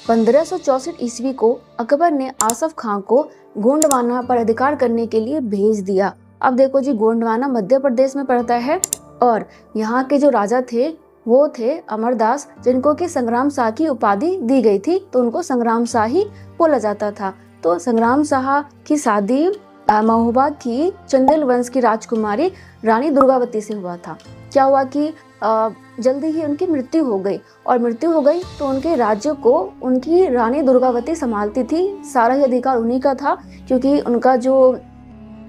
1564 ईस्वी को अकबर ने आसफ खां को गोंडवाना पर अधिकार करने के लिए भेज दिया। अब देखो जी, गोंडवाना मध्य प्रदेश में पड़ता है और यहाँ के जो राजा थे वो थे अमरदास, जिनको कि संग्राम शाह की उपाधि दी गई थी, तो उनको संग्राम शाह ही बोला जाता था। तो संग्राम शाह की शादी महोबा की चंदेल वंश की राजकुमारी रानी दुर्गावती से हुआ था। क्या हुआ कि जल्दी ही उनकी मृत्यु हो गई, और मृत्यु हो गई तो उनके राज्य को उनकी रानी दुर्गावती संभालती थी। सारा ही अधिकार उन्हीं का था, क्योंकि उनका जो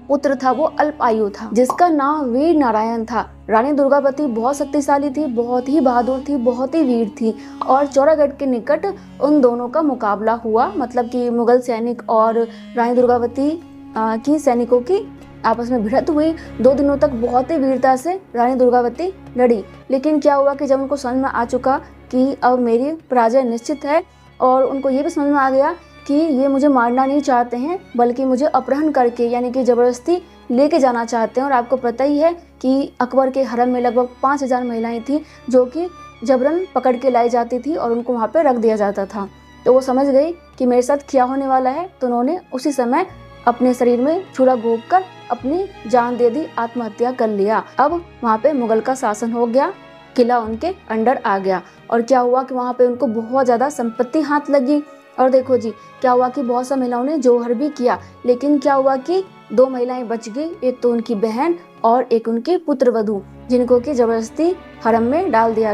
पुत्र था वो अल्प आयु था, जिसका नाम वीर नारायण था। रानी दुर्गावती बहुत शक्तिशाली थी, बहुत ही बहादुर थी, बहुत ही वीर थी, और चौरागढ़ के निकट उन दोनों का मुकाबला हुआ। मतलब कि मुगल सैनिक और रानी दुर्गावती की सैनिकों की आपस में भिड़ंत हुई। 2 दिनों तक बहुत ही वीरता से रानी दुर्गावती लड़ी, लेकिन क्या हुआ कि जब उनको समझ में आ चुका कि अब मेरी पराजय निश्चित है, और उनको ये भी समझ में आ गया कि ये मुझे मारना नहीं चाहते हैं, बल्कि मुझे अपहरण करके यानी कि ज़बरदस्ती लेके जाना चाहते हैं। और आपको पता ही है कि अकबर के हरम में लगभग 5000 महिलाएं थीं, जो कि जबरन पकड़ के लाई जाती थी और उनको वहाँ पे रख दिया जाता था। तो वो समझ गई कि मेरे साथ क्या होने वाला है, तो उन्होंने उसी समय अपने शरीर में छुरा घोंप कर अपनी जान दे दी, आत्महत्या कर लिया। अब वहाँ पे मुगल का शासन हो गया, किला उनके अंडर आ गया। और क्या हुआ कि वहाँ पे उनको बहुत ज़्यादा संपत्ति हाथ लगी। और देखो जी, क्या हुआ कि बहुत सा महिलाओं ने जौहर भी किया, लेकिन क्या हुआ कि 2 महिलाएं बच गई, एक तो उनकी बहन और एक उनकी पुत्रवधू, जिनको कि जबरदस्ती हरम में डाल दिया गया।